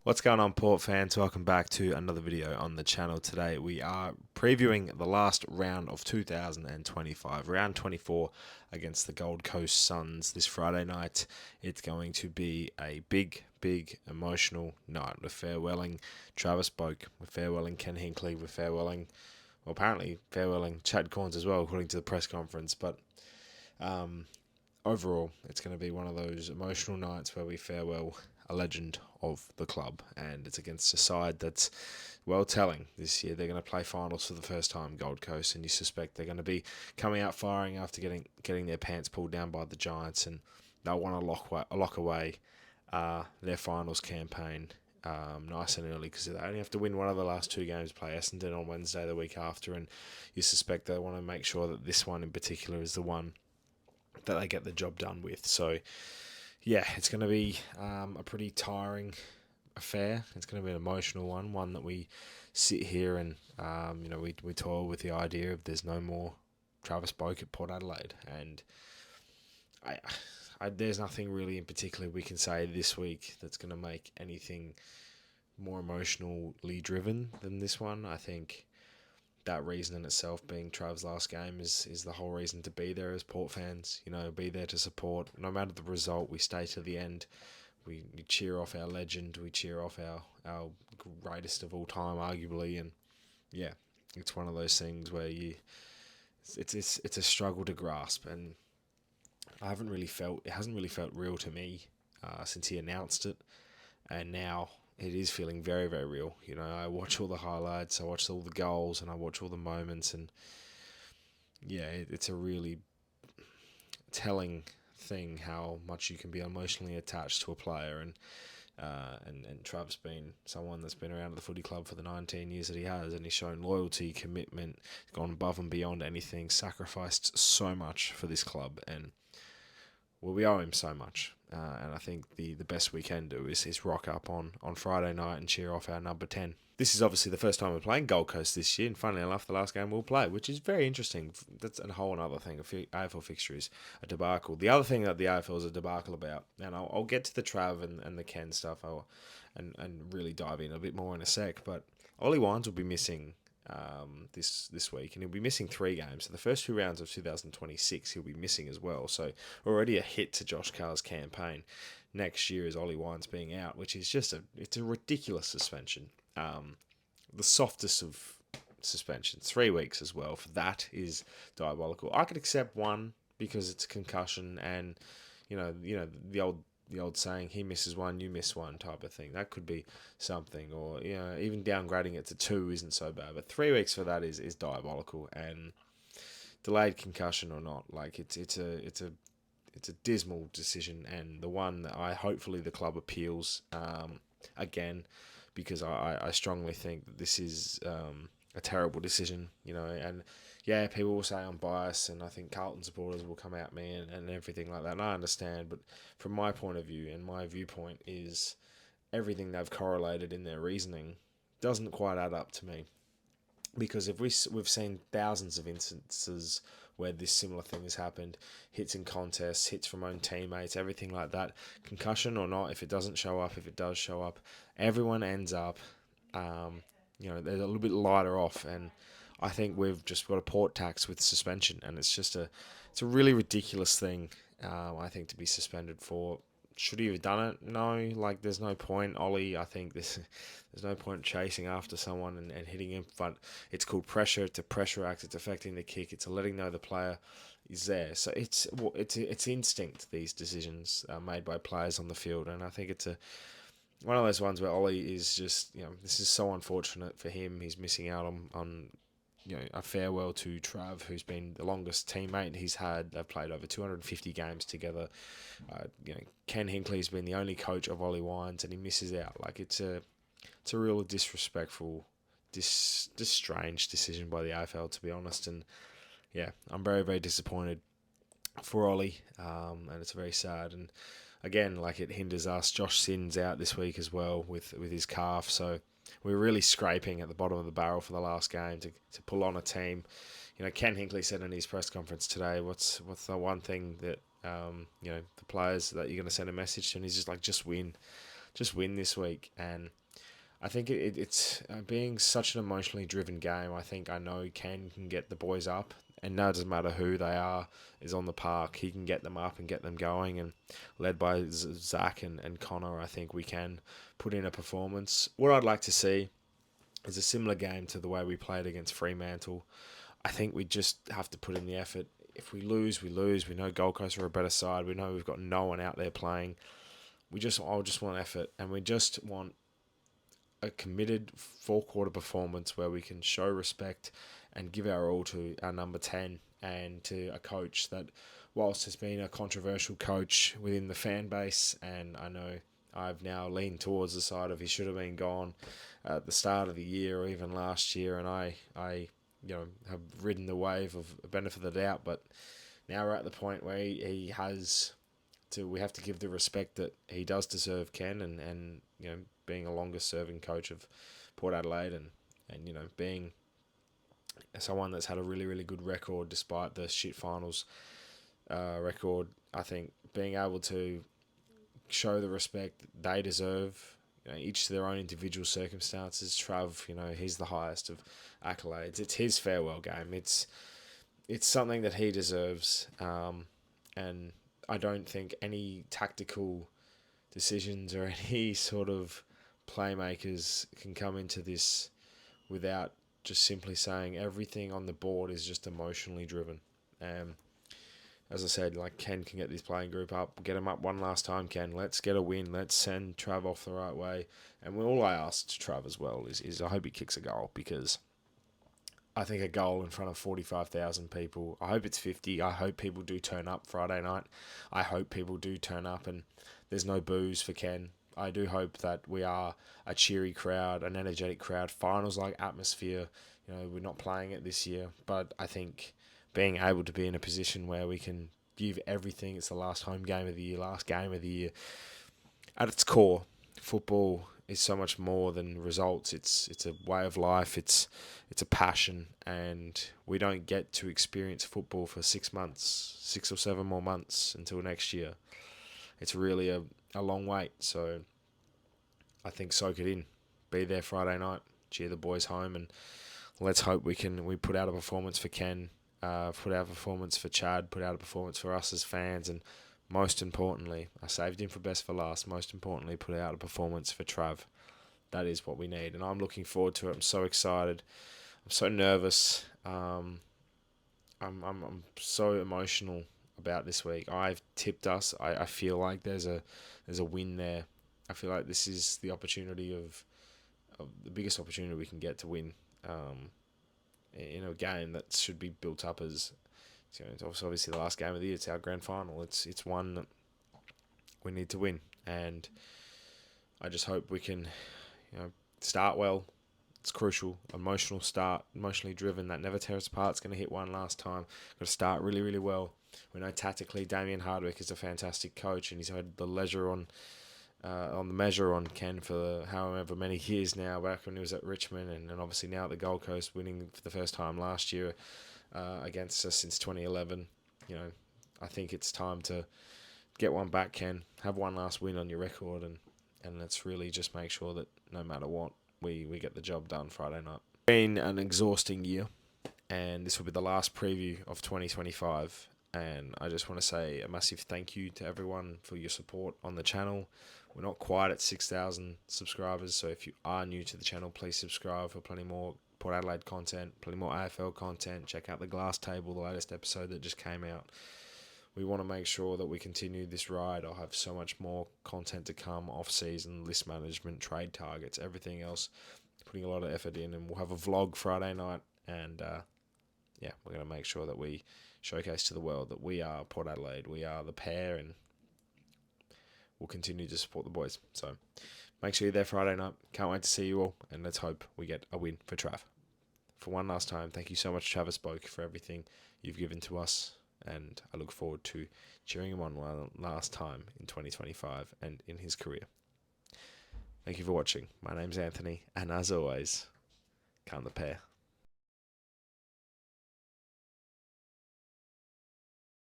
What's going on, Port fans? Welcome back to another video on the channel. Today we are previewing the last round of 2025, round 24 against the Gold Coast Suns this Friday night. It's going to be a big emotional night. We're farewelling Travis Boak, we're farewelling Ken Hinkley, we're farewelling, well, apparently farewelling Chad Corns as well, according to the press conference. But overall, it's going to be one of those emotional nights where we farewell a legend of the club, and it's against a side that's well telling this year. They're going to play finals for the first time, Gold Coast, and you suspect they're going to be coming out firing after getting their pants pulled down by the Giants, and they'll want to lock away their finals campaign nice and early, because they only have to win one of the last two games, play Essendon on Wednesday the week after, and you suspect they want to make sure that this one in particular is the one that they get the job done with. So yeah, it's going to be a pretty tiring affair. It's going to be an emotional one that we sit here and we toil with the idea of there's no more Travis Boak at Port Adelaide, and there's nothing really in particular we can say this week that's going to make anything more emotionally driven than this one. I think that reason in itself, being Trav's last game, is the whole reason to be there as Port fans. Be there to support. No matter the result, we stay to the end. We cheer off our legend. We cheer off our greatest of all time, arguably. And yeah, it's one of those things where it's a struggle to grasp. And it hasn't really felt real to me since he announced it, and now it is feeling very, very real. I watch all the highlights, I watch all the goals, and I watch all the moments, and yeah, it's a really telling thing how much you can be emotionally attached to a player, and Trav's been someone that's been around at the footy club for the 19 years that he has, and he's shown loyalty, commitment, gone above and beyond anything, sacrificed so much for this club, and well, we owe him so much. And I think the best we can do is rock up on Friday night and cheer off our number 10. This is obviously the first time we're playing Gold Coast this year, and funnily enough, the last game we'll play, which is very interesting. That's a whole other thing. AFL fixture is a debacle. The other thing that the AFL is a debacle about, and I'll get to the Trav and the Ken stuff and really dive in a bit more in a sec, but Ollie Wines will be missing this week, and he'll be missing 3 games. So the first 2 rounds of 2026 he'll be missing as well. So already a hit to Josh Carr's campaign. Next year is Ollie Wines being out, which is it's a ridiculous suspension. The softest of suspensions, 3 weeks as well. For that is diabolical. I could accept 1 because it's a concussion, and the old saying, he misses 1, you miss 1 type of thing. That could be something, or even downgrading it to 2 isn't so bad. But 3 weeks for that is diabolical, and delayed concussion or not, like it's a dismal decision, and the one that hopefully the club appeals again, because I strongly think that this is a terrible decision, and yeah, people will say I'm biased, and I think Carlton supporters will come at me and everything like that, and I understand, but from my point of view, and my viewpoint is everything they've correlated in their reasoning doesn't quite add up to me, because if we've seen thousands of instances where this similar thing has happened, hits in contests, hits from own teammates, everything like that, concussion or not, if it doesn't show up, if it does show up, everyone ends up, they're a little bit lighter off, and I think we've just got a port tax with suspension, and it's a really ridiculous thing, I think, to be suspended for. Should he have done it? No, there's no point. Ollie, I think there's no point chasing after someone and hitting him, but it's called pressure. It's a pressure act. It's affecting the kick. It's a letting know the player is there. So it's instinct, these decisions made by players on the field, and I think it's one of those ones where Ollie is just, this is so unfortunate for him. He's missing out on a farewell to Trav, who's been the longest teammate he's had. They've played over 250 games together. Ken Hinkley's been the only coach of Ollie Wines, and he misses out. It's a real disrespectful, strange decision by the AFL, to be honest. And yeah, I'm very, very disappointed for Ollie, and it's very sad. And again, it hinders us. Josh Sinn's out this week as well with his calf, so we're really scraping at the bottom of the barrel for the last game to pull on a team. Ken Hinkley said in his press conference today, what's the one thing that the players that you're going to send a message to, and he's just like, just win. just win this week. And I think it's being such an emotionally driven game. I know Ken can get the boys up, and now it doesn't matter who they are is on the park. He can get them up and get them going, and led by Zach and Connor, I think we can put in a performance. What I'd like to see is a similar game to the way we played against Fremantle. I think we just have to put in the effort. If we lose, we lose. We know Gold Coast are a better side. We know we've got no one out there playing. I just want effort, and we just want a committed four-quarter performance where we can show respect and give our all to our number 10 and to a coach that, whilst has been a controversial coach within the fan base, and I know I've now leaned towards the side of he should have been gone at the start of the year or even last year, and I have ridden the wave of benefit of the doubt, but now we're at the point where he has to, we have to give the respect that he does deserve, Ken, and being a longest serving coach of Port Adelaide and being someone that's had a really, really good record despite the shit finals record. I think being able to show the respect they deserve, each to their own individual circumstances. Trav, he's the highest of accolades. It's his farewell game. It's something that he deserves, and I don't think any tactical decisions or any sort of playmakers can come into this without just simply saying everything on the board is just emotionally driven. As I said, Ken can get this playing group up, get them up one last time, Ken. Let's get a win. Let's send Trav off the right way. And all I ask to Trav as well is I hope he kicks a goal, because I think a goal in front of 45,000 people, I hope it's 50. I hope people do turn up Friday night. I hope people do turn up and there's no boos for Ken. I do hope that we are a cheery crowd, an energetic crowd, finals-like atmosphere. We're not playing it this year, but I think being able to be in a position where we can give everything, it's the last home game of the year, last game of the year. At its core, football is so much more than results. It's a way of life. It's a passion, and we don't get to experience football for 6 months, 6 or 7 more months until next year. It's really a long wait. So I think soak it in. Be there Friday night. Cheer the boys home, and let's hope we put out a performance for Ken, put out a performance for Chad, put out a performance for us as fans, and most importantly, I saved him for best for last. Most importantly, put out a performance for Trav. That is what we need, and I'm looking forward to it. I'm so excited. I'm so nervous. I'm so emotional about this week. I've tipped us. I feel like there's a win there. I feel like this is the opportunity of the biggest opportunity we can get to win in a game that should be built up as, it's obviously the last game of the year. It's our grand final. It's one that we need to win, and I just hope we can start well. It's crucial. Emotional start, emotionally driven. That never tear us apart. It's going to hit one last time. Got to start really, really well. We know tactically Damien Hardwick is a fantastic coach, and he's had the leisure on the measure on Ken for however many years now, back when he was at Richmond, and obviously now at the Gold Coast, winning for the first time last year against us since 2011. I think it's time to get one back, Ken. Have one last win on your record, and let's really just make sure that no matter what, we get the job done Friday night. It's been an exhausting year, and this will be the last preview of 2025. And I just want to say a massive thank you to everyone for your support on the channel. We're not quite at 6,000 subscribers, so if you are new to the channel, please subscribe for plenty more Port Adelaide content, plenty more AFL content. Check out the Glass Table, the latest episode that just came out. We want to make sure that we continue this ride. I'll have so much more content to come, off-season, list management, trade targets, everything else. Putting a lot of effort in, and we'll have a vlog Friday night, and we're going to make sure that we showcase to the world that we are Port Adelaide, we are ThePear, and we'll continue to support the boys. So make sure you're there Friday night. Can't wait to see you all, and let's hope we get a win for Trav. For one last time, thank you so much, Travis Boak, for everything you've given to us, and I look forward to cheering him on one last time in 2025 and in his career. Thank you for watching. My name's Anthony, and as always, come ThePear.